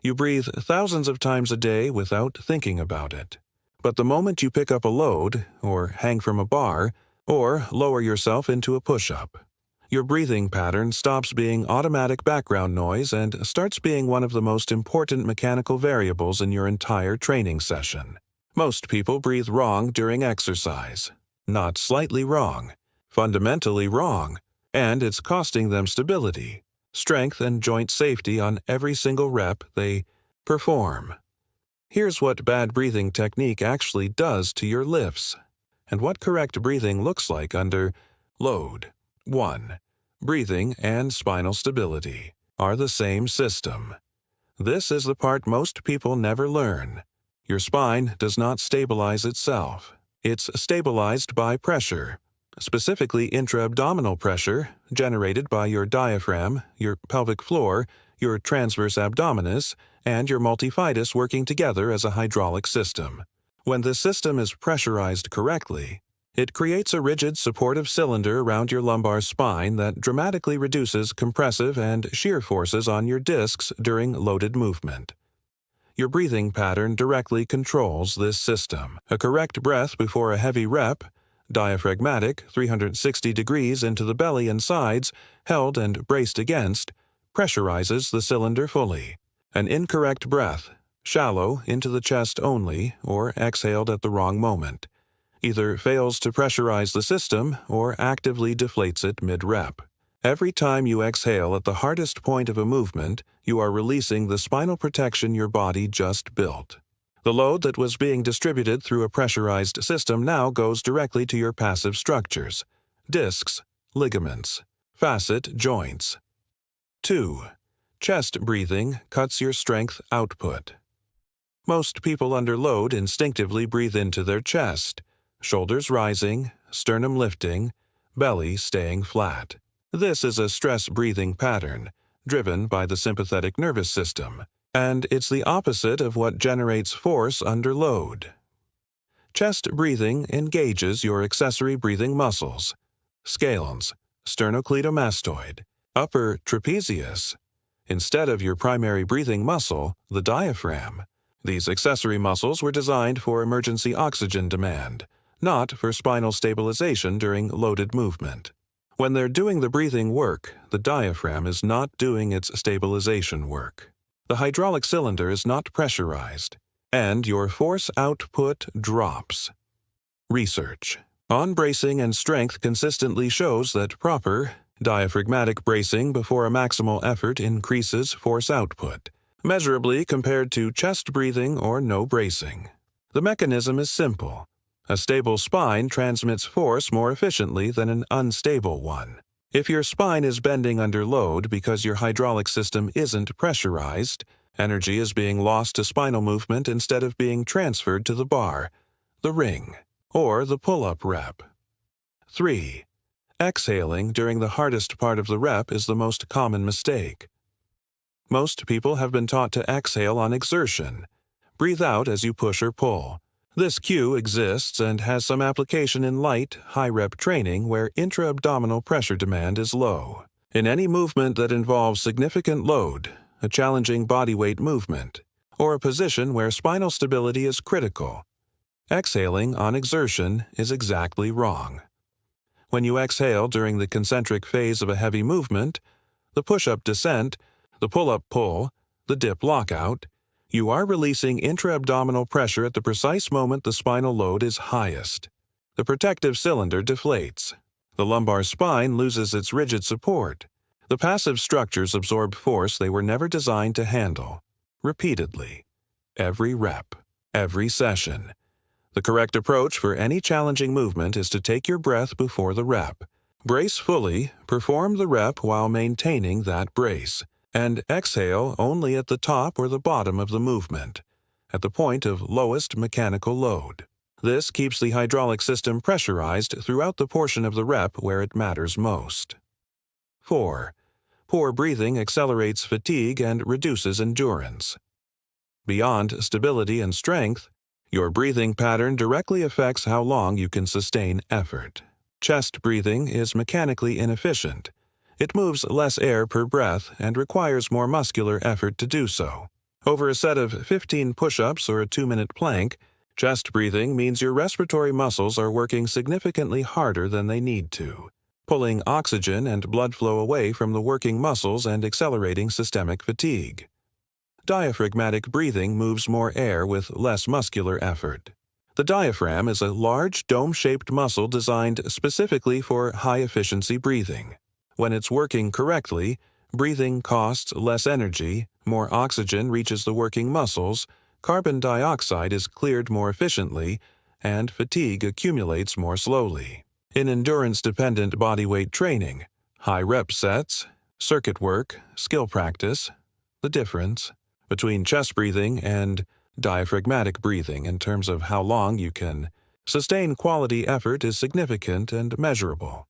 You breathe thousands of times a day without thinking about it. But the moment you pick up a load, or hang from a bar, or lower yourself into a push-up, your breathing pattern stops being automatic background noise and starts being one of the most important mechanical variables in your entire training session. Most people breathe wrong during exercise. Not slightly wrong, fundamentally wrong, and it's costing them stability, strength, and joint safety on every single rep they perform. Here's what bad breathing technique actually does to your lifts, and what correct breathing looks like under load. 1. Breathing and spinal stability are the same system. This is the part most people never learn. Your spine does not stabilize itself. It's stabilized by pressure, specifically intra-abdominal pressure generated by your diaphragm, your pelvic floor, your transverse abdominis, and your multifidus working together as a hydraulic system. When this system is pressurized correctly, it creates a rigid supportive cylinder around your lumbar spine that dramatically reduces compressive and shear forces on your discs during loaded movement. Your breathing pattern directly controls this system. A correct breath before a heavy rep, diaphragmatic, 360 degrees into the belly and sides, held and braced against, pressurizes the cylinder fully. An incorrect breath, shallow into the chest only, or exhaled at the wrong moment, either fails to pressurize the system or actively deflates it mid-rep. Every time you exhale at the hardest point of a movement, you are releasing the spinal protection your body just built. The load that was being distributed through a pressurized system now goes directly to your passive structures, discs, ligaments, facet joints. 2. Chest breathing cuts your strength output. Most people under load instinctively breathe into their chest, shoulders rising, sternum lifting, belly staying flat. This is a stress breathing pattern, driven by the sympathetic nervous system, and it's the opposite of what generates force under load. Chest breathing engages your accessory breathing muscles, scalens, sternocleidomastoid, upper trapezius, instead of your primary breathing muscle, the diaphragm. These accessory muscles were designed for emergency oxygen demand, not for spinal stabilization during loaded movement. When they're doing the breathing work, the diaphragm is not doing its stabilization work. The hydraulic cylinder is not pressurized, and your force output drops. Research on bracing and strength consistently shows that proper diaphragmatic bracing before a maximal effort increases force output, measurably compared to chest breathing or no bracing. The mechanism is simple. A stable spine transmits force more efficiently than an unstable one. If your spine is bending under load because your hydraulic system isn't pressurized, energy is being lost to spinal movement instead of being transferred to the bar, the ring, or the pull-up rep. 3. Exhaling during the hardest part of the rep is the most common mistake. Most people have been taught to exhale on exertion. Breathe out as you push or pull. This cue exists and has some application in light, high-rep training where intra-abdominal pressure demand is low. In any movement that involves significant load, a challenging body weight movement, or a position where spinal stability is critical, exhaling on exertion is exactly wrong. When you exhale during the concentric phase of a heavy movement, the push-up descent, the pull-up pull, the dip lockout, you are releasing intra-abdominal pressure at the precise moment the spinal load is highest. The protective cylinder deflates. The lumbar spine loses its rigid support. The passive structures absorb force they were never designed to handle. Repeatedly. Every rep. Every session. The correct approach for any challenging movement is to take your breath before the rep. Brace fully, perform the rep while maintaining that brace, and exhale only at the top or the bottom of the movement, at the point of lowest mechanical load. This keeps the hydraulic system pressurized throughout the portion of the rep where it matters most. 4. Poor breathing accelerates fatigue and reduces endurance. Beyond stability and strength, your breathing pattern directly affects how long you can sustain effort. Chest breathing is mechanically inefficient. It moves less air per breath and requires more muscular effort to do so. Over a set of 15 push-ups or a 2-minute plank, chest breathing means your respiratory muscles are working significantly harder than they need to, pulling oxygen and blood flow away from the working muscles and accelerating systemic fatigue. Diaphragmatic breathing moves more air with less muscular effort. The diaphragm is a large dome-shaped muscle designed specifically for high-efficiency breathing. When it's working correctly, breathing costs less energy, more oxygen reaches the working muscles, carbon dioxide is cleared more efficiently, and fatigue accumulates more slowly. In endurance-dependent bodyweight training, high-rep sets, circuit work, skill practice, the difference between chest breathing and diaphragmatic breathing in terms of how long you can sustain quality effort is significant and measurable.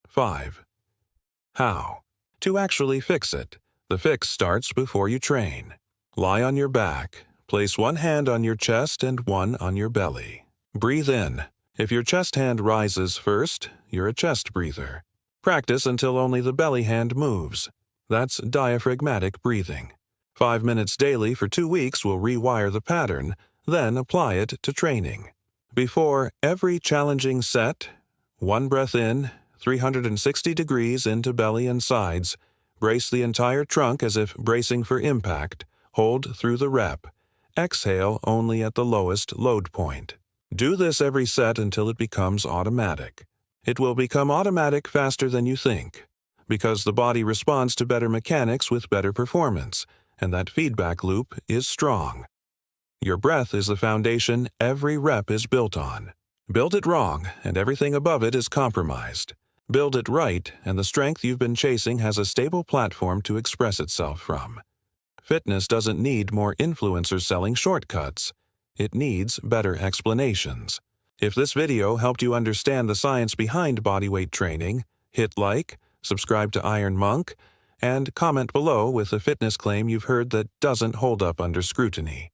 5. How? To actually fix it. The fix starts before you train. Lie on your back. Place one hand on your chest and one on your belly. Breathe in. If your chest hand rises first, you're a chest breather. Practice until only the belly hand moves. That's diaphragmatic breathing. 5 minutes daily for 2 weeks will rewire the pattern, then apply it to training. Before every challenging set, one breath in, 360 degrees into belly and sides. Brace the entire trunk as if bracing for impact. Hold through the rep. Exhale only at the lowest load point. Do this every set until it becomes automatic. It will become automatic faster than you think, because the body responds to better mechanics with better performance, and that feedback loop is strong. Your breath is the foundation every rep is built on. Build it wrong, and everything above it is compromised. Build it right, and the strength you've been chasing has a stable platform to express itself from. Fitness doesn't need more influencers selling shortcuts. It needs better explanations. If this video helped you understand the science behind bodyweight training, hit like, subscribe to Iron Monk, and comment below with a fitness claim you've heard that doesn't hold up under scrutiny.